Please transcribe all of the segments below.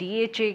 DHA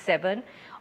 7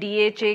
DHA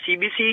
CBC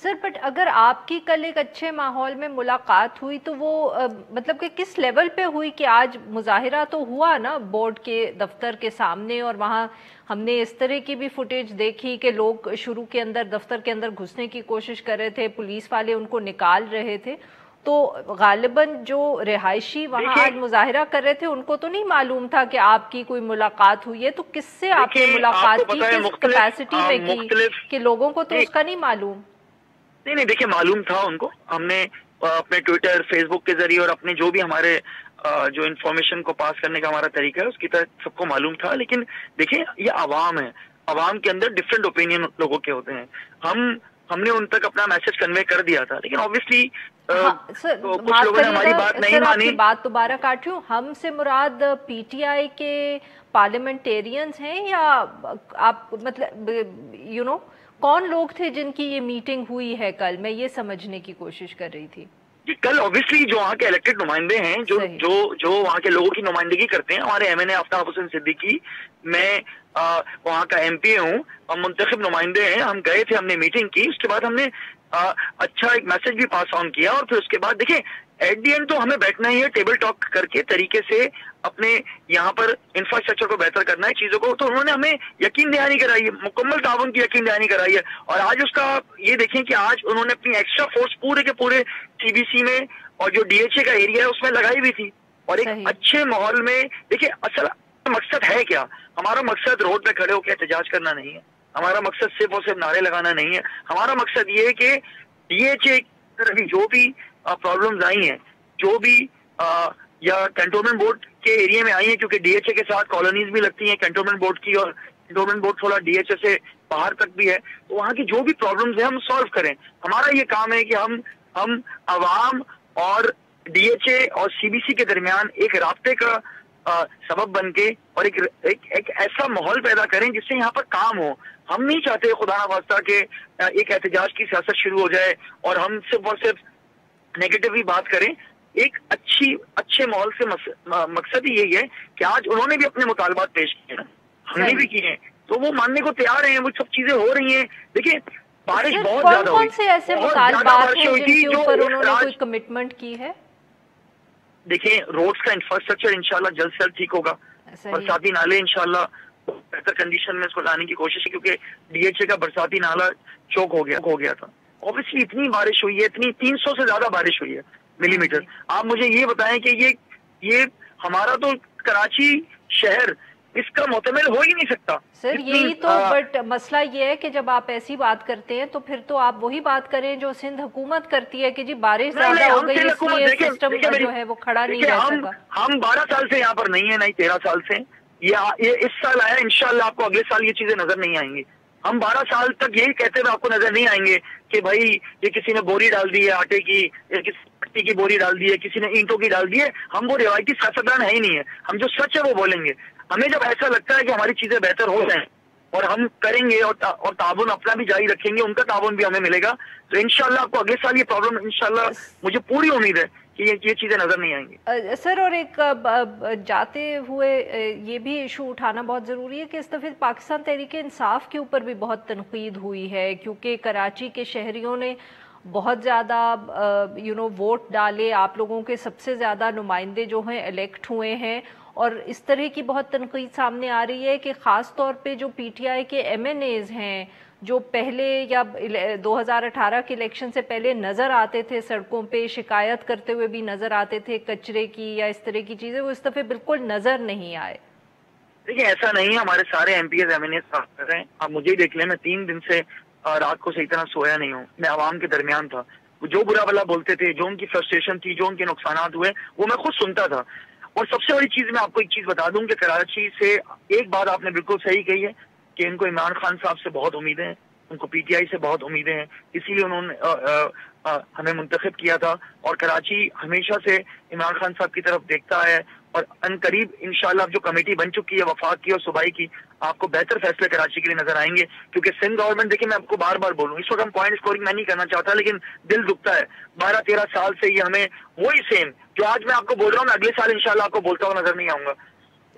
sir but اگر آپ کی کل ایک اچھے ماحول میں ملاقات ہوئی تو وہ مطلب کہ کس لیول پہ ہوئی کہ آج مظاہرہ تو ہوا نا بورڈ کے دفتر کے سامنے، اور وہاں ہم نے اس طرح کی بھی فوٹیج دیکھی کہ لوگ شروع کے اندر دفتر کے اندر گھسنے کی کوشش کر رہے تھے، پولیس والے ان کو نکال رہے تھے، تو غالباً جو رہائشی وہاں آج مظاہرہ کر رہے تھے ان کو تو نہیں معلوم تھا کہ آپ کی کوئی ملاقات ہوئی ہے، تو کس سے آپ نے ملاقات کی، کس کیپیسٹی میں کی کہ لوگوں کو تو اس کا نہیں معلوم؟ نہیں دیکھیں معلوم تھا ان کو. ہم نے اپنے ٹویٹر فیس بک کے ذریعے اور اپنے جو بھی ہمارے جو انفارمیشن کو پاس کرنے کا ہمارا طریقہ ہے اس کی طرح سب کو معلوم تھا. لیکن دیکھیں یہ عوام ہے، عوام کے اندر ڈفرینٹ اوپینین لوگوں کے ہوتے ہیں. ہم نے ان تک اپنا میسج کنوے کر دیا تھا، لیکن آبویسلی کچھ لوگوں نے ہماری بات نہیں مانی. بات دوبارہ کاٹ رہی ہوں، ہم سے مراد پی ٹی آئی کے پارلیمنٹیرینز ہیں یا آپ مطلب کون لوگ تھے جن کی یہ میٹنگ ہوئی ہے کل؟ میں یہ سمجھنے کی کوشش کر رہی تھی. جی کل آبویسلی جو وہاں کے الیکٹڈ نمائندے ہیں، جو وہاں کے لوگوں کی نمائندگی کرتے ہیں، ہمارے ایم این اے آفتاب حسین صدیقی، میں وہاں کا ایم پی اے ہوں، ہم منتخب نمائندے ہیں، ہم گئے تھے، ہم نے میٹنگ کی. اس کے بعد ہم نے اچھا ایک میسج بھی پاس آن کیا، اور پھر اس کے بعد دیکھیں ایٹ دی اینڈ تو ہمیں بیٹھنا ہی ہے، ٹیبل ٹاک کر کے طریقے سے اپنے یہاں پر انفراسٹرکچر کو بہتر کرنا ہے، چیزوں کو. تو انہوں نے ہمیں یقین دہانی کرائی ہے، مکمل تعاون کی یقین دہانی کرائی ہے. اور آج اس کا یہ دیکھیں کہ آج انہوں نے اپنی ایکسٹرا فورس پورے کے پورے سی بی سی میں اور جو ڈی ایچ اے کا ایریا ہے اس میں لگائی ہوئی تھی. اور ایک اچھے ماحول میں دیکھیں اصل مقصد ہے کیا. ہمارا مقصد روڈ پہ کھڑے ہو کے احتجاج کرنا نہیں ہے، ہمارا مقصد صرف اور صرف نعرے لگانا نہیں ہے. ہمارا مقصد یہ ہے کہ ڈی ایچ اے جو بھی پرابلمز آئی ہیں، جو بھی یا کنٹونمنٹ بورڈ کے ایریا میں آئی ہیں، کیونکہ ڈی ایچ اے کے ساتھ کالونیز بھی لگتی ہیں کنٹونمنٹ بورڈ کی، اور کنٹونمنٹ بورڈ تھوڑا ڈی ایچ اے سے باہر تک بھی ہے، تو وہاں کی جو بھی پرابلمز ہیں ہم سالو کریں. ہمارا یہ کام ہے کہ ہم عوام اور ڈی ایچ اے اور سی بی سی کے درمیان ایک رابطے کا سبب بن کے اور ایک ایسا ماحول پیدا کریں جس سے یہاں پر کام ہو. ہم نہیں چاہتے خدا نخواستہ کہ ایک احتجاج کی سیاست شروع ہو جائے اور ہم صرف اور صرف نیگیٹو ہی بات کریں. ایک اچھے ماحول سے مقصد ہی یہی ہے کہ آج انہوں نے بھی اپنے مطالبات پیش کیے ہیں، ہم نے بھی کیے ہیں، تو وہ ماننے کو تیار ہیں، وہ سب چیزیں ہو رہی ہیں. دیکھیں بارش بہت زیادہ ہوئی، کون سے ایسے مطالبات ہیں جن کے اوپر انہوں نے کوئی کمٹمنٹ کی ہے؟ دیکھیں روڈز کا انفراسٹرکچر انشاءاللہ جلد سے جلد ٹھیک ہوگا، برساتی نالے انشاءاللہ بہتر کنڈیشن میں اس کو لانے کی کوشش ہے، کیونکہ ڈی ایچ اے کا برساتی نالا چوک ہو گیا تھا. اوبیسلی اتنی بارش ہوئی ہے، اتنی 300 سے زیادہ بارش ہوئی ہے ملی میٹر. آپ مجھے یہ بتائیں کہ یہ ہمارا تو کراچی شہر اس کا معتمد ہو ہی نہیں سکتا. سر یہی تو بٹ مسئلہ یہ ہے کہ جب آپ ایسی بات کرتے ہیں تو پھر تو آپ وہی بات کریں جو سندھ حکومت کرتی ہے کہ جی بارش زیادہ ہو گئی اس لیے سسٹم جو ہے وہ کھڑا نہیں رہ سکا. ہم 12 سال سے یہاں پر نہیں ہیں، نہیں 13 سال سے. یہ اس سال آیا، انشاءاللہ آپ کو اگلے سال یہ چیزیں نظر نہیں آئیں گی. ہم 12 سال تک یہی کہتے ہوئے آپ کو نظر نہیں آئیں گے کہ بھائی یہ کسی نے بوری ڈال دی ہے آٹے کی، یا کسی مٹی کی بوری ڈال دی ہے، کسی نے اینٹوں کی ڈال دی ہے. ہم وہ روایتی سیاستدان ہے ہی نہیں ہے، ہم جو سچ ہے وہ بولیں گے. ہمیں جب ایسا لگتا ہے کہ ہماری چیزیں بہتر ہو جائیں اور ہم کریں گے اور تعاون اپنا بھی جاری رکھیں گے، ان کا تعاون بھی ہمیں ملے گا، تو انشاءاللہ آپ کو اگلے سال یہ پرابلم انشاءاللہ مجھے پوری امید ہے کہ یہ چیزیں نظر نہیں آئیں گی. سر اور ایک جاتے ہوئے یہ بھی ایشو اٹھانا بہت ضروری ہے کہ اس دفعہ پاکستان تحریک انصاف کے اوپر بھی بہت تنقید ہوئی ہے، کیونکہ کراچی کے شہریوں نے بہت زیادہ ووٹ ڈالے، آپ لوگوں کے سب سے زیادہ نمائندے جو ہیں الیکٹ ہوئے ہیں، اور اس طرح کی بہت تنقید سامنے آ رہی ہے کہ خاص طور پہ جو پی ٹی آئی کے ایم این ایز ہیں جو پہلے یا 2018 کے الیکشن سے پہلے نظر آتے تھے سڑکوں پہ شکایت کرتے ہوئے بھی نظر آتے تھے کچرے کی یا اس طرح کی چیزیں، وہ اس دفعہ بالکل نظر نہیں آئے. دیکھیں ایسا نہیں ہے، ہمارے سارے MPAs MNAs کام کر رہے ہیں. آپ مجھے ہی دیکھ لیں، میں 3 دن سے رات کو صحیح طرح سویا نہیں ہوں. میں عوام کے درمیان تھا، جو برا بلا بولتے تھے، جو ان کی فرسٹریشن تھی، جو ان کے نقصانات ہوئے وہ میں خود سنتا تھا. اور سب سے بڑی چیز میں آپ کو ایک چیز بتا دوں کہ کراچی سے ایک بات آپ نے بالکل صحیح کہی ہے کہ ان کو عمران خان صاحب سے بہت امیدیں ہیں، ان کو پی ٹی آئی سے بہت امیدیں ہیں، اسی لیے انہوں نے ہمیں منتخب کیا تھا. اور کراچی ہمیشہ سے عمران خان صاحب کی طرف دیکھتا ہے، اور ان قریب انشاءاللہ جو کمیٹی بن چکی ہے وفاق کی اور صوبائی کی، آپ کو بہتر فیصلے کراچی کے لیے نظر آئیں گے. کیونکہ سندھ گورنمنٹ، دیکھیں میں آپ کو بار بار بولوں، اس وقت ہم پوائنٹ اسکورنگ میں نہیں کرنا چاہتا، لیکن دل دکھتا ہے. 12-13 سال سے یہ ہمیں وہی سیم جو آج میں آپ کو بول رہا ہوں، میں اگلے سال انشاءاللہ آپ کو بولتا ہوا نظر نہیں آؤں گا.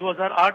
2008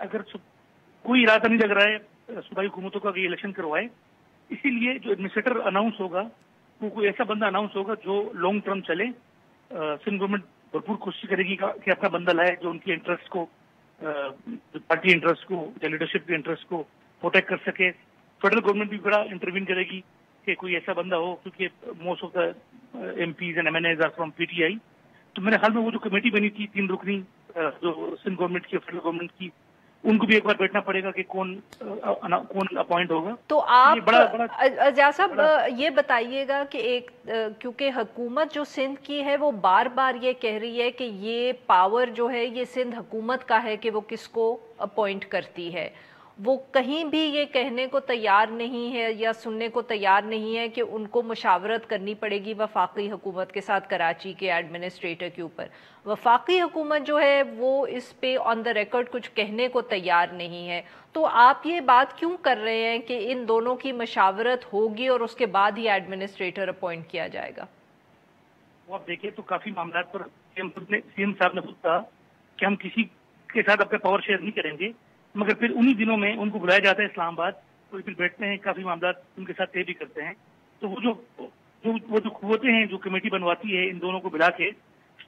اگر کوئی ارادہ نہیں لگ رہا ہے صوبائی حکومتوں کا کہ یہ الیکشن کروائے، اسی لیے جو ایڈمنسٹریٹر اناؤنس ہوگا وہ کوئی ایسا بندہ اناؤنس ہوگا جو لانگ ٹرم چلے. سندھ گورنمنٹ بھرپور کوشش کرے گی کہ اپنا بندہ لائے جو ان کی انٹرسٹ کو، پارٹی انٹرسٹ کو یا لیڈرشپ کے انٹرسٹ کو پروٹیکٹ کر سکے. فیڈرل گورنمنٹ بھی بڑا انٹروین کرے گی کہ کوئی ایسا بندہ ہو، کیونکہ most of the MPs and MNAs are from PTI. تو میرے خیال میں وہ جو کمیٹی بنی تھی 3 رکنی جو سندھ گورنمنٹ کی فیڈرل گورنمنٹ کی، ان کو بھی ایک بار بیٹھنا پڑے گا کہ کون اپوائنٹ ہوگا. تو آپ اعجاز صاحب یہ بتائیے گا کہ ایک کیونکہ حکومت جو سندھ کی ہے وہ بار بار یہ کہہ رہی ہے کہ یہ پاور جو ہے یہ سندھ حکومت کا ہے کہ وہ کس کو اپوائنٹ کرتی ہے، وہ کہیں بھی یہ کہنے کو تیار نہیں ہے یا سننے کو تیار نہیں ہے کہ ان کو مشاورت کرنی پڑے گی وفاقی حکومت کے ساتھ کراچی کے ایڈمنسٹریٹر کے اوپر. وفاقی حکومت جو ہے وہ اس پہ آن دا ریکارڈ کچھ کہنے کو تیار نہیں ہے. تو آپ یہ بات کیوں کر رہے ہیں کہ ان دونوں کی مشاورت ہوگی اور اس کے بعد ہی ایڈمنسٹریٹر اپوائنٹ کیا جائے گا؟ وہ آپ دیکھیں تو کافی معاملات پر سی ایم صاحب نے خود کہا کہ ہم کسی کے ساتھ اپنا پاور شیئر نہیں کریں گے، مگر پھر انہی دنوں میں ان کو بلایا جاتا ہے اسلام آباد، تو پھر بیٹھتے ہیں، کافی معاملات ان کے ساتھ طے بھی کرتے ہیں. تو وہ جو قوتیں ہیں جو کمیٹی بنواتی ہے ان دونوں کو بلا کے،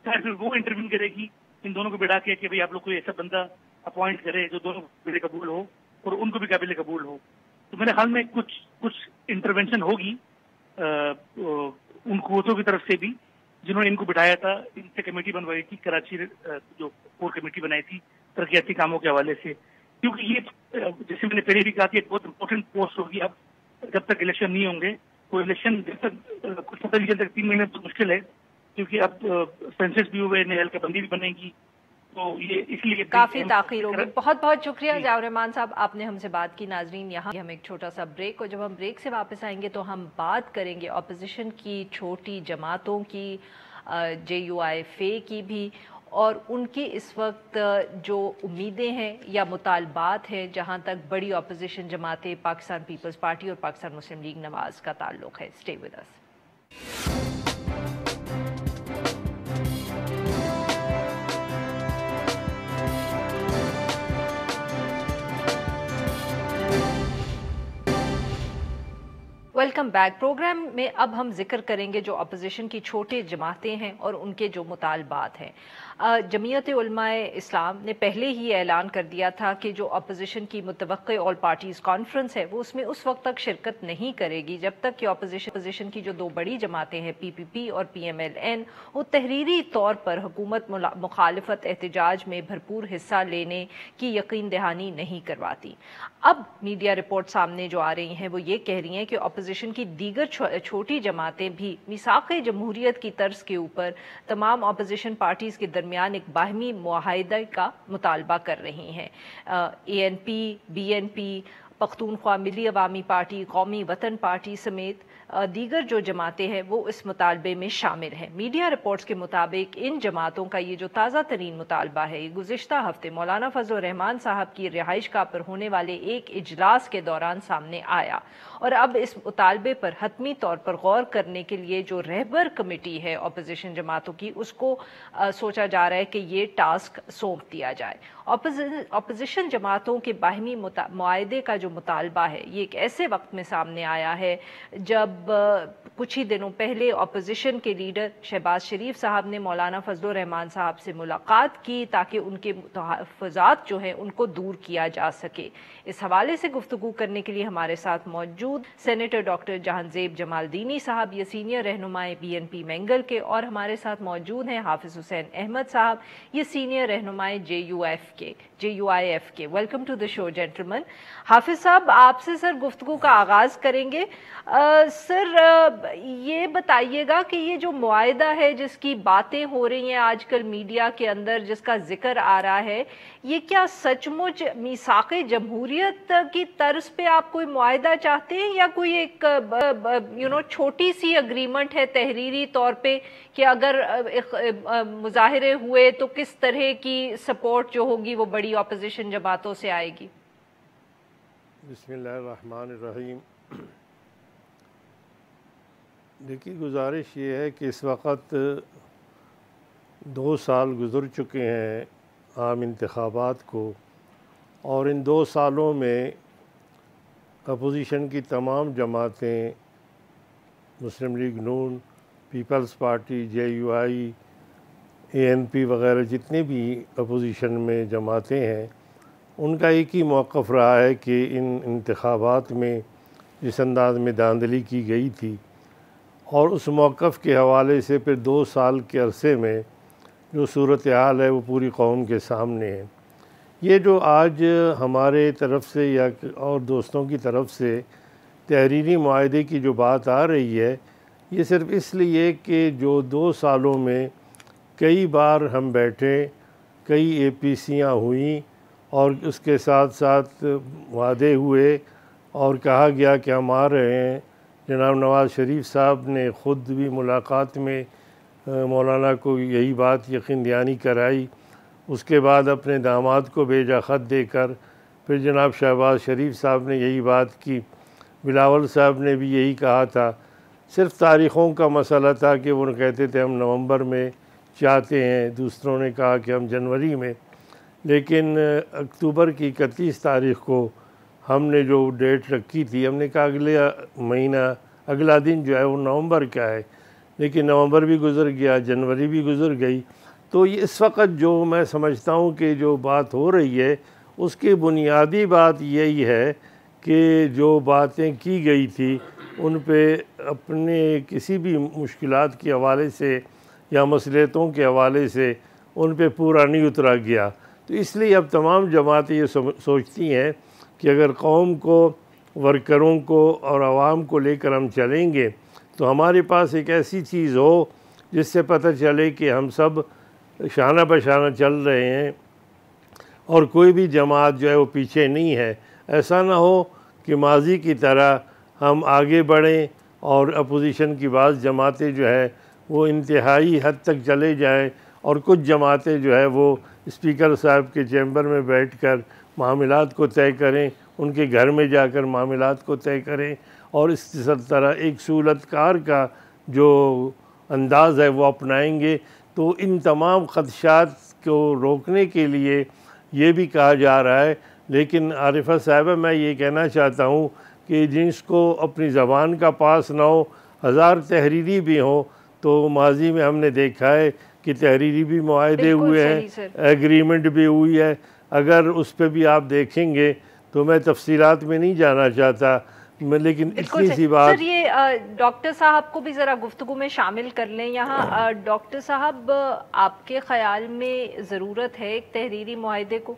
پھر وہ انٹرویو کرے گی ان دونوں کو بلا کے کہ بھئی آپ لوگ کوئی ایسا بندہ اپوائنٹ کرے جو دونوں قابل قبول ہو اور ان کو بھی قابل قبول ہو. تو میرے خیال میں کچھ انٹروینشن ہوگی ان قوتوں کی طرف سے بھی جنہوں نے ان کو بٹھایا تھا. ان سے کمیٹی بنوائی تھی کراچی جو کور کمیٹی بنائی تھی ترقیاتی کاموں کے حوالے سے، کیونکہ یہ جیسے میں نے پہلے بھی کہا کہ ایک بہت امپورٹنٹ پوسٹ ہوگی. اب جب تک الیکشن نہیں ہوں گے تو الیکشن جب تک کچھ پتہ نہیں چل تک 3 مہینے تو مشکل ہے، کیونکہ اب سینسس بھی ہوئے، نئے حلقہ بندی بھی بنے گی، تو یہ اس لیے کافی تاخیر ہوگی. بہت بہت شکریہ ضیاء الرحمان صاحب، آپ نے ہم سے بات کی. ناظرین یہاں ہم ایک چھوٹا سا بریک، اور جب ہم بریک سے واپس آئیں گے تو ہم بات کریں گے اپوزیشن کی چھوٹی جماعتوں کی، جے یو آئی فے کی بھی، اور ان کی اس وقت جو امیدیں ہیں یا مطالبات ہیں جہاں تک بڑی اپوزیشن جماعتیں پاکستان پیپلز پارٹی اور پاکستان مسلم لیگ نواز کا تعلق ہے. Stay with us. Welcome back. Programme میں اب ہم ذکر کریں گے جو اپوزیشن کی چھوٹے جماعتیں ہیں اور ان کے جو مطالبات ہیں. جمعیت علماء اسلام نے پہلے ہی اعلان کر دیا تھا کہ جو اپوزیشن کی متوقع آل پارٹیز کانفرنس ہے وہ اس میں اس وقت تک شرکت نہیں کرے گی جب تک کہ اپوزیشن کی جو 2 بڑی جماعتیں ہیں پی پی پی اور پی ایم ایل این وہ تحریری طور پر حکومت مخالفت احتجاج میں بھرپور حصہ لینے کی یقین دہانی نہیں کرواتی. اب میڈیا رپورٹ سامنے جو آ رہی ہیں وہ یہ کہہ رہی ہیں کہ اپوزیشن کی دیگر چھوٹی جماعتیں بھی میثاق جمہوریت کی طرز کے اوپر تمام اپوزیشن پارٹیز کے درمیان ایک باہمی معاہدے کا مطالبہ کر رہی ہیں. A N P, B N P, Pakhtunkhwa Milli Awami party, قومی وطن پارٹی سمیت دیگر جو جماعتیں ہیں وہ اس مطالبے میں شامل ہیں. میڈیا رپورٹس کے مطابق ان جماعتوں کا یہ جو تازہ ترین مطالبہ ہے یہ گزشتہ ہفتے مولانا فضل الرحمان صاحب کی رہائش گاہ پر ہونے والے ایک اجلاس کے دوران سامنے آیا، اور اب اس مطالبے پر حتمی طور پر غور کرنے کے لیے جو رہبر کمیٹی ہے اپوزیشن جماعتوں کی اس کو سوچا جا رہا ہے کہ یہ ٹاسک سونپ دیا جائے. اپوزیشن جماعتوں کے باہمی معاہدے کا جو مطالبہ ہے یہ ایک ایسے وقت میں سامنے آیا ہے جب کچھ ہی دنوں پہلے اپوزیشن کے لیڈر شہباز شریف صاحب نے مولانا فضل الرحمان صاحب سے ملاقات کی تاکہ ان کے تحفظات جو ہیں ان کو دور کیا جا سکے. اس حوالے سے گفتگو کرنے کے لیے ہمارے ساتھ موجود سینیٹر ڈاکٹر جہانزیب جمال دینی صاحب، یہ سینئر رہنمائے بی این پی مینگل کے، اور ہمارے ساتھ موجود ہیں حافظ حسین احمد صاحب، یہ سینئر رہنمائے جے یو آئی ایف کے. Welcome to the show gentlemen. Hafiz صاحب آپ سے سر گفتگو کا آغاز کریں گے. سر یہ بتائیے گا کہ یہ جو معاہدہ ہے جس کی باتیں ہو رہی ہیں آج کل میڈیا کے اندر، جس کا ذکر آ رہا ہے، یہ کیا سچ مچ میثاق جمہوریت کی طرز پہ آپ کوئی معاہدہ چاہتے ہیں یا کوئی ایک چھوٹی سی اگریمنٹ ہے تحریری طور پہ کہ اگر مظاہرے ہوئے تو کس طرح کی سپورٹ جو ہوگی وہ بڑی اپوزیشن جماعتوں سے آئے گی؟ بسم اللہ الرحمن الرحیم. دیکھیے گزارش یہ ہے کہ اس وقت 2 سال گزر چکے ہیں عام انتخابات کو، اور ان 2 سالوں میں اپوزیشن کی تمام جماعتیں، مسلم لیگ نون، پیپلز پارٹی، JUI، ANP وغیرہ جتنے بھی اپوزیشن میں جماعتیں ہیں، ان کا ایک ہی موقف رہا ہے کہ ان انتخابات میں جس انداز میں دھاندلی کی گئی تھی، اور اس موقف کے حوالے سے پھر 2 سال کے عرصے میں جو صورتحال ہے وہ پوری قوم کے سامنے ہے۔ یہ جو آج ہمارے طرف سے یا اور دوستوں کی طرف سے تحریری معاہدے کی جو بات آ رہی ہے، یہ صرف اس لیے کہ جو 2 سالوں میں کئی بار ہم بیٹھے، کئی APCیاں ہوئیں، اور اس کے ساتھ ساتھ وعدے ہوئے اور کہا گیا کہ ہم آ رہے ہیں۔ جناب نواز شریف صاحب نے خود بھی ملاقات میں مولانا کو یہی بات یقین دہانی کرائی، اس کے بعد اپنے داماد کو بھیجا خط دے کر، پھر جناب شہباز شریف صاحب نے یہی بات کی، بلاول صاحب نے بھی یہی کہا تھا۔ صرف تاریخوں کا مسئلہ تھا کہ وہ کہتے تھے ہم نومبر میں چاہتے ہیں، دوسروں نے کہا کہ ہم جنوری میں، لیکن اکتوبر کی 31 تاریخ کو ہم نے جو ڈیٹ رکھی تھی، ہم نے کہا اگلے مہینہ اگلا دن جو ہے وہ نومبر کا ہے، لیکن نومبر بھی گزر گیا، جنوری بھی گزر گئی۔ تو یہ اس وقت جو میں سمجھتا ہوں کہ جو بات ہو رہی ہے، اس کی بنیادی بات یہی ہے کہ جو باتیں کی گئی تھی ان پہ اپنے کسی بھی مشکلات کے حوالے سے یا مصلحتوں کے حوالے سے ان پہ پورا نہیں اترا گیا۔ تو اس لیے اب تمام جماعتیں یہ سوچتی ہیں کہ اگر قوم کو، ورکروں کو اور عوام کو لے کر ہم چلیں گے تو ہمارے پاس ایک ایسی چیز ہو جس سے پتہ چلے کہ ہم سب شانہ بشانہ چل رہے ہیں اور کوئی بھی جماعت جو ہے وہ پیچھے نہیں ہے۔ ایسا نہ ہو کہ ماضی کی طرح ہم آگے بڑھیں اور اپوزیشن کی بعض جماعتیں جو ہے وہ انتہائی حد تک چلے جائیں، اور کچھ جماعتیں جو ہے وہ اسپیکر صاحب کے چیمبر میں بیٹھ کر معاملات کو طے کریں، ان کے گھر میں جا کر معاملات کو طے کریں، اور اس طرح ایک سہولت کار کا جو انداز ہے وہ اپنائیں گے۔ تو ان تمام خدشات کو روکنے کے لیے یہ بھی کہا جا رہا ہے۔ لیکن عارفہ صاحبہ، میں یہ کہنا چاہتا ہوں کہ جس کو اپنی زبان کا پاس نہ ہو، 1000 تحریری بھی ہوں، تو ماضی میں ہم نے دیکھا ہے کہ تحریری بھی معاہدے ہوئے ہیں، ایگریمنٹ بھی ہوئی ہے۔ اگر اس پہ بھی آپ دیکھیں گے تو میں تفصیلات میں نہیں جانا چاہتا، لیکن اتنی سی بات۔ سر، یہ ڈاکٹر صاحب کو بھی ذرا گفتگو میں شامل کر لیں یہاں۔ ڈاکٹر صاحب، آپ کے خیال میں ضرورت ہے ایک تحریری معاہدے کو؟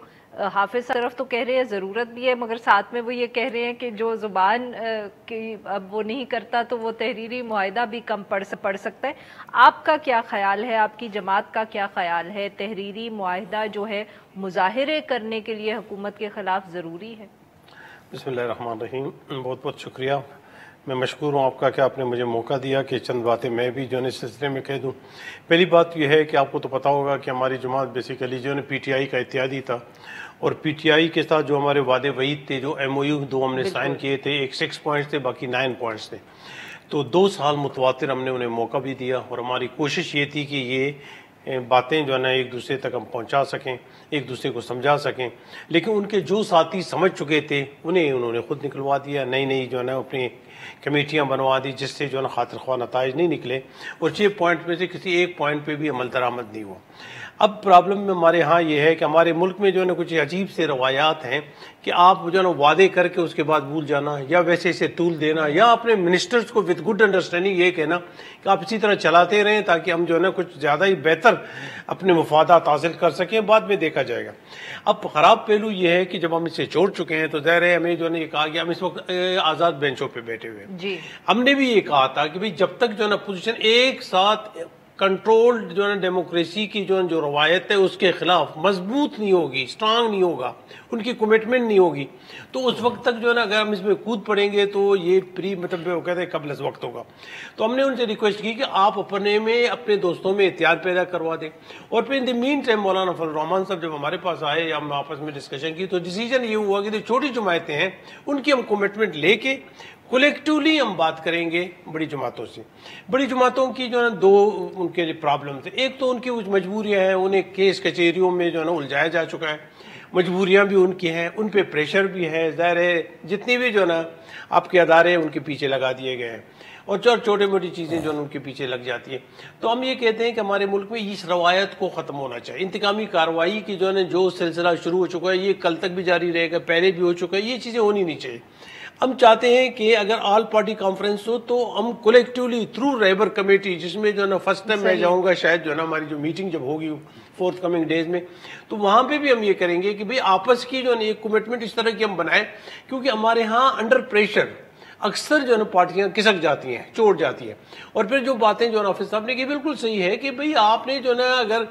حافظ طرف تو کہہ رہے ہیں ضرورت بھی ہے، مگر ساتھ میں وہ یہ کہہ رہے ہیں کہ جو زبان کی اب وہ نہیں کرتا تو وہ تحریری معاہدہ بھی کم پڑھ سکتا ہے۔ آپ کا کیا خیال ہے، آپ کی جماعت کا کیا خیال ہے؟ تحریری معاہدہ جو ہے مظاہرے کرنے کے لیے حکومت کے خلاف ضروری ہے؟ بسم اللہ الرحمن الرحیم۔ بہت بہت شکریہ، میں مشکور ہوں آپ کا کہ آپ نے مجھے موقع دیا کہ چند باتیں میں بھی جو ہے اس سلسلے میں کہہ دوں۔ پہلی بات یہ ہے کہ آپ کو تو پتہ ہوگا کہ ہماری جماعت بیسیکلی جو ہے PTI کا اتحادی تھا، اور PTI کے ساتھ جو ہمارے وعدے وعید تھے، جو MOU 2 ہم نے سائن کیے تھے، ایک 6 پوائنٹس تھے، باقی 9 پوائنٹس تھے۔ تو 2 سال متواتر ہم نے انہیں موقع بھی دیا، اور ہماری کوشش یہ تھی کہ یہ باتیں جو ہے نا ایک دوسرے تک ہم پہنچا سکیں، ایک دوسرے کو سمجھا سکیں۔ لیکن ان کے جو ساتھی سمجھ چکے تھے انہوں نے خود نکلوا دیا، نئی جو ہے نا اپنی کمیٹیاں بنوا دی، جس سے جو ہے نا خاطر خواہ نتائج نہیں نکلے، اور 6 پوائنٹ میں سے کسی ایک پوائنٹ پہ بھی عمل درآمد نہیں ہوا۔ اب پرابلم میں ہمارے ہاں یہ ہے کہ ہمارے ملک میں جو ہے نا کچھ عجیب سے روایات ہیں کہ آپ جو ہے نا وعدے کر کے اس کے بعد بھول جانا، یا ویسے اسے طول دینا، یا اپنے منسٹرز کو وتھ گڈ انڈرسٹینڈنگ یہ کہنا کہ آپ اسی طرح چلاتے رہیں تاکہ ہم جو ہے نا کچھ زیادہ ہی بہتر اپنے مفادات حاصل کر سکیں، بعد میں دیکھا جائے گا۔ اب خراب پہلو یہ ہے کہ جب ہم اسے چھوڑ چکے ہیں تو ظاہر ہے ہمیں جو ہے نا یہ کہا گیا، ہم اس وقت آزاد بینچوں پہ بیٹھے ہوئے ہیں۔ ہم نے بھی یہ کہا تھا کہ بھئی جب تک جو ہے نا پوزیشن ایک ساتھ کنٹرولڈ جو ہے نا ڈیموکریسی کی جو روایت ہے اس کے خلاف مضبوط نہیں ہوگی، سٹرانگ نہیں ہوگا، ان کی کمٹمنٹ نہیں ہوگی، تو اس وقت تک جو ہے نا اگر ہم اس میں کود پڑیں گے تو یہ مطلب وہ کہتے ہیں قبل از وقت ہوگا۔ تو ہم نے ان سے ریکویسٹ کی کہ آپ اپنے دوستوں میں احتیاط پیدا کروا دیں، اور پھر ان دی مین ٹائم مولانا فضل الرحمان صاحب جب ہمارے پاس آئے، ہم آپس میں ڈسکشن کی، تو ڈیسیجن یہ ہوا کہ جو چھوٹی جماعتیں ہیں ان کی ہم کمٹمنٹ لے کے کولیکٹیولی ہم بات کریں گے بڑی جماعتوں سے۔ بڑی جماعتوں کی جو ہے 2 ان کے لیے پرابلمس ہیں، ایک تو ان کی کچھ مجبوریاں ہیں، انہیں کیس کچہریوں میں جو ہے نا الجھایا جا چکا ہے، مجبوریاں بھی ان کی ہیں, ان پہ پریشر بھی ہے, ظاہر ہے جتنی بھی جو نا آپ کے ادارے ان کے پیچھے لگا دیے گئے ہیں, اور چھوٹی موٹی چیزیں جو ان کے پیچھے لگ جاتی ہیں. تو ہم یہ کہتے ہیں کہ ہمارے ملک میں اس روایت کو ختم ہونا چاہیے. انتقامی کارروائی کی جو ہے جو سلسلہ شروع ہو چکا ہے یہ کل تک بھی جاری رہے گا, پہلے بھی ہو چکا ہے, یہ چیزیں ہونی نہیں چاہیے. ہم چاہتے ہیں کہ اگر آل پارٹی کانفرنس ہو تو ہم کولیکٹیولی تھرو رہبر کمیٹی, جس میں جو ہے نا فرسٹ ٹائم میں جاؤں گا شاید جو ہے نا ہماری جو میٹنگ جب ہوگی فورتھ کمنگ ڈیز میں, تو وہاں پہ بھی ہم یہ کریں گے کہ بھئی آپس کی جو ہے نا ایک کمٹمنٹ اس طرح کی ہم بنائیں, کیونکہ ہمارے ہاں انڈر پریشر اکثر جو ہے نا پارٹیاں کسک جاتی ہیں, چوٹ جاتی ہیں. اور پھر جو باتیں جو ہے نا حافظ صاحب نے کی بالکل صحیح ہے کہ بھئی آپ نے جو ہے نا اگر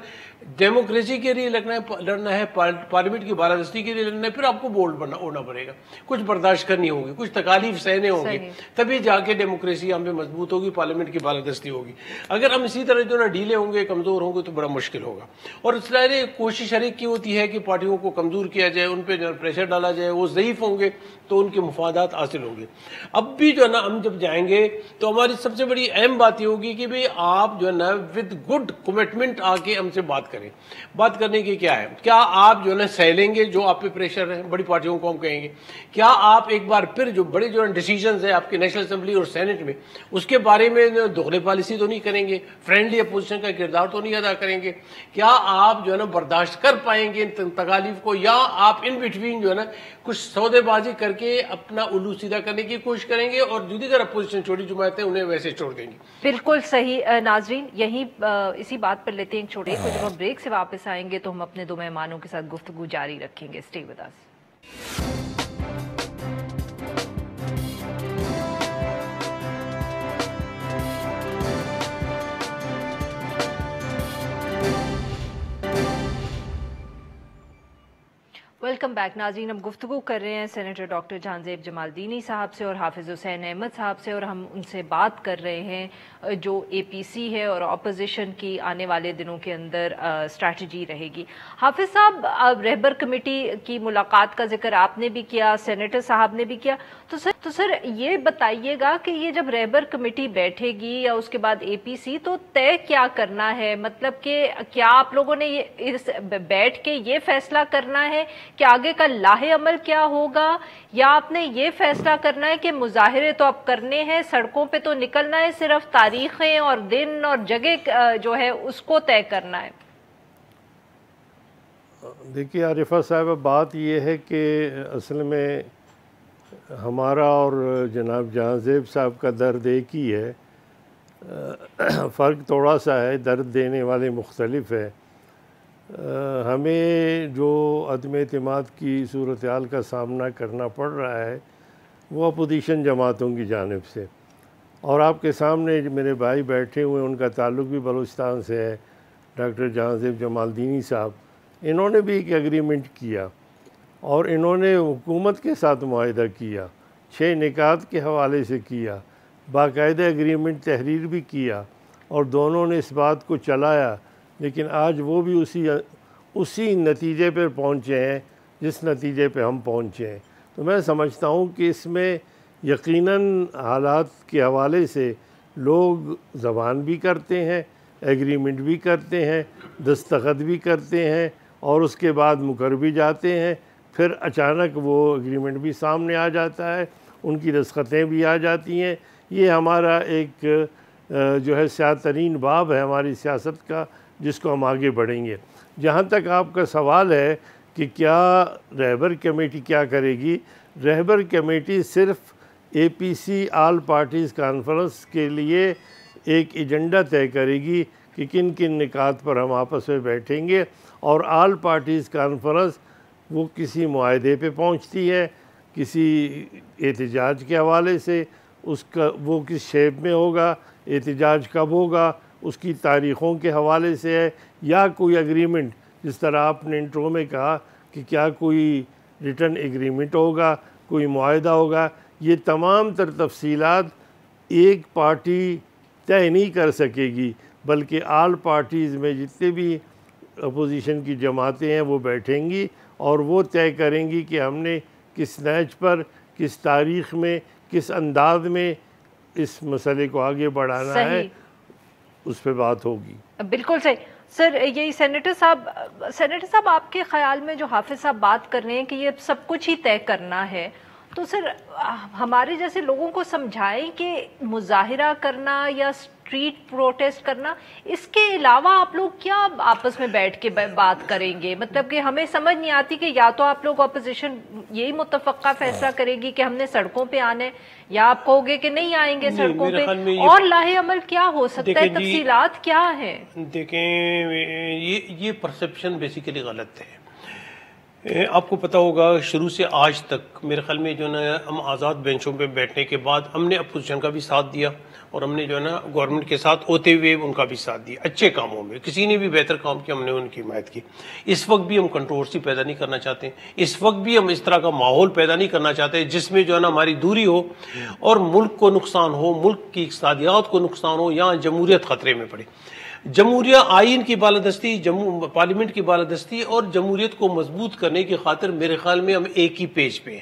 ڈیموکریسی کے لیے لڑنا ہے, پارلیمنٹ کی بالادستی کے لیے لڑنا ہے, پھر آپ کو بولڈ ہونا پڑے گا, کچھ برداشت کرنی ہوگی, کچھ تکالیف سہنے ہوں گے, تبھی جا کے ڈیموکریسی ہم پہ مضبوط ہوگی, پارلیمنٹ کی بالادستی ہوگی. اگر ہم اسی طرح جو ہے نا ڈھیلے ہوں گے, کمزور ہوں گے تو بڑا مشکل ہوگا. اور اس لیے کوشش ہر ایک کی ہوتی ہے کہ پارٹیوں کو کمزور کیا جائے, ان پہ جو ہے پریشر ڈالا جائے, وہ ضعیف ہوں گے تو ان کے مفادات حاصل ہوں گے. اب بھی جو ہے نا ہم جب جائیں گے تو ہماری سب سے بڑی اہم بات یہ ہوگی کہ بھئی آپ جو ہے نا ود گڈ کمٹمنٹ آ کے ہم سے بات کریں. بات کرنے کی کیا ہے, کیا آپ جو ہے نا سہ لیں گے جو آپ پہ پریشر ہے, بڑی پارٹیوں کو ہم کہیں گے, کیا آپ ایک بار پھر جو بڑے جو ڈیسیجنز ہیں آپ کے نیشنل اسمبلی اور سینٹ میں, اس کے بارے میں دغلے پالیسی تو نہیں کریں گے, فرینڈلی اپوزیشن کا کردار تو نہیں ادا کریں گے, کیا آپ جو ہے نا برداشت کر پائیں گے ان تکالیف کو, یا آپ ان بٹوین جو ہے نا کچھ سودے بازی کر کے اپنا الو سیدھا کرنے کی کوشش کریں گے, اور جو دیگر اپوزیشن چھوٹی جماعتیں انہیں ویسے چھوڑ دیں گے. بالکل صحیح. ناظرین یہیں اسی بات پر لیتے ہیں ایک چھوٹے کو, جب ہم بریک سے واپس آئیں گے تو ہم اپنے دو مہمانوں کے ساتھ گفتگو جاری رکھیں گے. Stay with us. Welcome back. ناظرین ہم گفتگو کر رہے ہیں سینیٹر ڈاکٹر جہانزیب جمالدینی صاحب سے اور حافظ حسین احمد صاحب سے, اور ہم ان سے بات کر رہے ہیں جو اے پی سی ہے اور اپوزیشن کی آنے والے دنوں کے اندر اسٹریٹجی رہے گی. حافظ صاحب, رہبر کمیٹی کی ملاقات کا ذکر آپ نے بھی کیا, سینیٹر صاحب نے بھی کیا, تو سر یہ بتائیے گا کہ یہ جب رہبر کمیٹی بیٹھے گی یا اس کے بعد اے پی سی, تو طے کیا کرنا ہے, مطلب کہ کیا آپ لوگوں نے بیٹھ کے یہ فیصلہ کرنا ہے کہ آگے کا لاہے عمل کیا ہوگا, یا آپ نے یہ فیصلہ کرنا ہے کہ مظاہرے تو اب کرنے ہیں, سڑکوں پہ تو نکلنا ہے, صرف تاریخیں اور دن اور جگہ جو ہے اس کو طے کرنا ہے؟ دیکھیے عارفہ صاحب, بات یہ ہے کہ اصل میں ہمارا اور جناب جہانزیب صاحب کا درد ایک ہی ہے, فرق تھوڑا سا ہے, درد دینے والے مختلف ہے. ہمیں جو عدم اعتماد کی صورتحال کا سامنا کرنا پڑ رہا ہے وہ اپوزیشن جماعتوں کی جانب سے, اور آپ کے سامنے میرے بھائی بیٹھے ہوئے ان کا تعلق بھی بلوچستان سے ہے, ڈاکٹر جہانزیب جمالدینی صاحب, انہوں نے بھی ایک ایگریمنٹ کیا اور انہوں نے حکومت کے ساتھ معاہدہ کیا, 6 نکات کے حوالے سے کیا, باقاعدہ ایگریمنٹ تحریر بھی کیا, اور دونوں نے اس بات کو چلایا. لیکن آج وہ بھی اسی نتیجے پر پہنچے ہیں جس نتیجے پہ ہم پہنچے ہیں. تو میں سمجھتا ہوں کہ اس میں یقیناً حالات کے حوالے سے لوگ زبان بھی کرتے ہیں, ایگریمنٹ بھی کرتے ہیں, دستخط بھی کرتے ہیں, اور اس کے بعد مکر بھی جاتے ہیں, پھر اچانک وہ ایگریمنٹ بھی سامنے آ جاتا ہے, ان کی دستخطیں بھی آ جاتی ہیں. یہ ہمارا ایک جو ہے سیاہ ترین باب ہے ہماری سیاست کا, جس کو ہم آگے بڑھیں گے. جہاں تک آپ کا سوال ہے کہ کیا رہبر کمیٹی کیا کرے گی, رہبر کمیٹی صرف اے پی سی آل پارٹیز کانفرنس کے لیے ایک ایجنڈا طے کرے گی کہ کن کن نکات پر ہم آپس میں بیٹھیں گے, اور آل پارٹیز کانفرنس وہ کسی معاہدے پہ پہنچتی ہے, کسی احتجاج کے حوالے سے, اس کا وہ کس شیپ میں ہوگا, احتجاج کب ہوگا, اس کی تاریخوں کے حوالے سے ہے, یا کوئی ایگریمنٹ جس طرح آپ نے انٹرو میں کہا کہ کیا کوئی ریٹن ایگریمنٹ ہوگا, کوئی معاہدہ ہوگا. یہ تمام تر تفصیلات ایک پارٹی طے نہیں کر سکے گی, بلکہ آل پارٹیز میں جتنے بھی اپوزیشن کی جماعتیں ہیں وہ بیٹھیں گی اور وہ طے کریں گی کہ ہم نے کس نیچ پر, کس تاریخ میں, کس انداز میں اس مسئلے کو آگے بڑھانا ہے, اس پہ بات ہوگی. بالکل صحیح. سر یہی سینیٹر صاحب آپ کے خیال میں جو حافظ صاحب بات کر رہے ہیں کہ یہ سب کچھ ہی طے کرنا ہے، تو سر ہمارے جیسے لوگوں کو سمجھائیں کہ مظاہرہ کرنا یا اسٹریٹ پروٹیسٹ کرنا، اس کے علاوہ آپ لوگ کیا آپس میں بیٹھ کے بات کریں گے؟ مطلب کہ ہمیں سمجھ نہیں آتی کہ یا تو آپ لوگ اپوزیشن یہی متفقہ فیصلہ کرے گی کہ ہم نے سڑکوں پہ آنا ہے، یا آپ کہو گے کہ نہیں آئیں گے سڑکوں پہ، اور لاہ عمل کیا ہو سکتا ہے، تفصیلات کیا ہیں؟ دیکھیں یہ پرسپشن بیسیکلی غلط ہے۔ آپ کو پتہ ہوگا شروع سے آج تک میرے خیال میں جو ہے نا ہم آزاد بینچوں پہ بیٹھنے کے بعد ہم نے اپوزیشن کا بھی ساتھ دیا اور ہم نے جو ہے نا گورنمنٹ کے ساتھ ہوتے ہوئے ان کا بھی ساتھ دیا، اچھے کاموں میں کسی نے بھی بہتر کام کیا ہم نے ان کی حمایت کی۔ اس وقت بھی ہم کنٹروورسی پیدا نہیں کرنا چاہتے، اس وقت بھی ہم اس طرح کا ماحول پیدا نہیں کرنا چاہتے جس میں جو ہے نا ہماری دوری ہو اور ملک کو نقصان ہو، ملک کی اقتصادیات کو نقصان ہو، یہاں جمہوریت خطرے میں پڑے۔ جمہوریہ آئین کی بالادستی، پارلیمنٹ کی بالادستی اور جمہوریت کو مضبوط کرنے کی خاطر میرے خیال میں ہم ایک ہی پیج پہ ہیں۔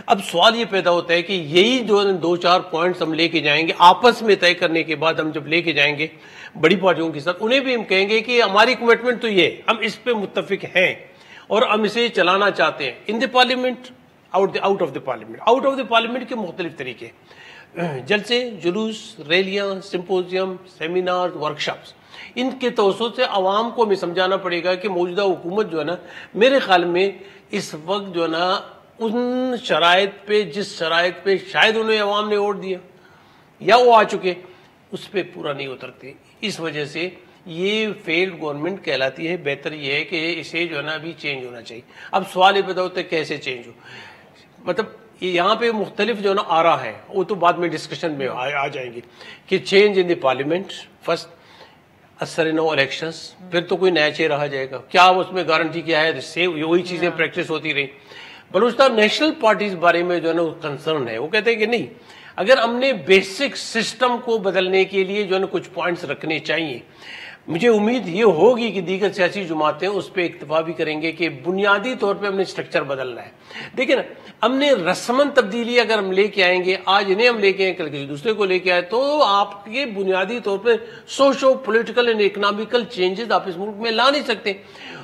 اب سوال یہ پیدا ہوتا ہے کہ یہی جو 2-4 پوائنٹس ہم لے کے جائیں گے آپس میں طے کرنے کے بعد، ہم جب لے کے جائیں گے بڑی پارٹیوں کے ساتھ، انہیں بھی ہم کہیں گے کہ ہماری کمٹمنٹ تو یہ ہم اس پہ متفق ہیں اور ہم اسے چلانا چاہتے ہیں، in the parliament, out of the parliament. Out of the parliament کے مختلف طریقے، جلسے، جلوس، ریلیاں، سمپوزیم، سیمینار، ورکشاپس، ان کے توسط سے عوام کو ہمیں سمجھانا پڑے گا کہ موجودہ حکومت جو ہے نا میرے خیال میں اس وقت جو ہے نا ان شرائط پہ، جس شرائط پہ شاید انہیں عوام نے ووٹ دیا یا وہ آ چکے، اس پہ پورا نہیں اترتے۔ اس وجہ سے یہ فیلڈ گورنمنٹ کہلاتی ہے۔ بہتر یہ ہے کہ اسے جو ہے نا ابھی چینج ہونا چاہیے۔ اب سوال یہ پیدا ہوتا ہے کیسے چینج ہو، مطلب یہاں پہ مختلف جو ہے نا آرا ہے، وہ تو بعد میں ڈسکشن میں آ جائیں گے کہ change in the parliament first, اثر نو الیکشنز، پھر تو کوئی نیا چہرہ آ جائے گا، کیا اس میں گارنٹی کیا ہے، وہی چیزیں پریکٹس ہوتی رہی۔ بلوچستان نیشنل پارٹیز بارے میں جو ہے نا کنسرن ہے، وہ کہتے ہیں کہ نہیں، اگر ہم نے بیسک سسٹم کو بدلنے کے لیے جو ہے نا کچھ پوائنٹس رکھنے چاہیے، مجھے امید یہ ہوگی کہ دیگر سیاسی جماعتیں اس پہ اکتفا بھی کریں گے کہ بنیادی طور پہ ہم نے اسٹرکچر بدلنا ہے۔ دیکھیں نا، ہم نے رسمن تبدیلی اگر ہم لے کے آئیں گے، آج انہیں ہم لے کے آئیں، کل کسی دوسرے کو لے کے آئے، تو آپ کے بنیادی طور پہ socio political and economical changes آپ اس ملک میں لا نہیں سکتے۔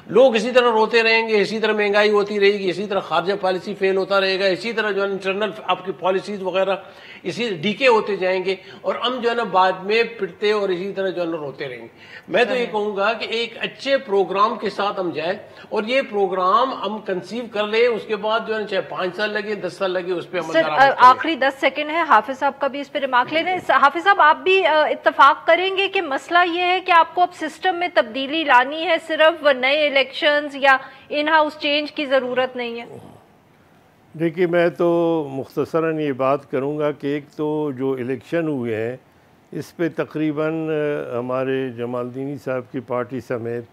لوگ اسی طرح روتے رہیں گے، اسی طرح مہنگائی ہوتی رہے گی، اسی طرح خارجہ پالیسی فیل ہوتا رہے گا، اسی طرح جو ہے انٹرنل آپ کی پالیسیز وغیرہ اسی ڈیکے ہوتے جائیں گے، اور ہم جو ہے نا بعد میں پٹتے اور اسی طرح جو ہے نا روتے رہیں گے۔ میں تو یہ کہوں گا کہ ایک اچھے پروگرام کے ساتھ ہم جائیں اور یہ پروگرام ہم کنسیو کر لیں، اس کے بعد جو ہے چاہے 5 سال لگے 10 سال لگے اس پہ عمل کریں۔ سر آخری 10 سیکنڈ ہے، حافظ صاحب کا بھی اس پہ ریمارک لینا ہے۔ حافظ صاحب آپ بھی اتفاق کریں گے کہ مسئلہ یہ ہے کہ آپ کو اب سسٹم میں تبدیلی لانی ہے، صرف نئے الیکشنز یا ان ہاؤس چینج کی ضرورت نہیں ہے؟ دیکھیے، میں تو مختصراً یہ بات کروں گا کہ ایک تو جو الیکشن ہوئے ہیں اس پہ تقریباً ہمارے جمال دینی صاحب کی پارٹی سمیت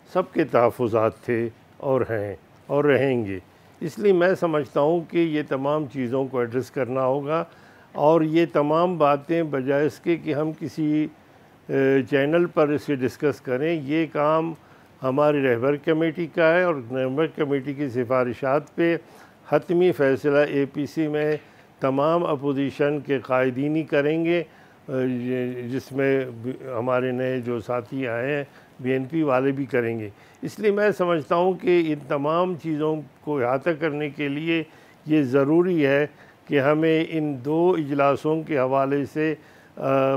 سب کے تحفظات تھے اور ہیں اور رہیں گے، اس لیے میں سمجھتا ہوں کہ یہ تمام چیزوں کو ایڈریس کرنا ہوگا، اور یہ تمام باتیں بجائے اس کے کہ ہم کسی چینل پر اسے ڈسکس کریں، یہ کام ہماری رہبر کمیٹی کا ہے، اور رہبر کمیٹی کی سفارشات پہ حتمی فیصلہ اے پی سی میں تمام اپوزیشن کے قائدین ہی کریں گے، جس میں ہمارے نئے جو ساتھی آئے ہیں بی این پی والے بھی کریں گے۔ اس لیے میں سمجھتا ہوں کہ ان تمام چیزوں کو احاطہ کرنے کے لیے یہ ضروری ہے کہ ہمیں ان 2 اجلاسوں کے حوالے سے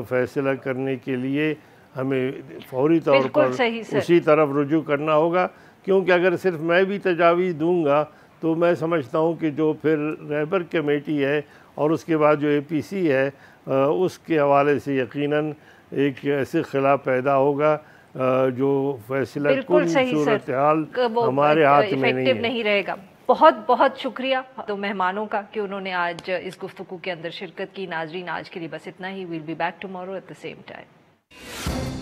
فیصلہ کرنے کے لیے ہمیں فوری طور پر اسی طرف رجوع کرنا ہوگا، کیونکہ اگر صرف میں بھی تجاویز دوں گا تو میں سمجھتا ہوں کہ جو پھر رہبر کمیٹی ہے اور اس کے بعد جو اے پی سی ہے اس کے حوالے سے یقیناً ایک ایسے خلاف پیدا ہوگا جو فیصلہ کل صورتحال ہمارے ہاتھ میں نہیں رہے گا۔ بہت بہت شکریہ تو مہمانوں کا کہ انہوں نے آج اس گفتگو کے اندر شرکت کی۔ ناظرین، آج کے لیے بس اتنا ہی۔ We'll be back tomorrow at the same time.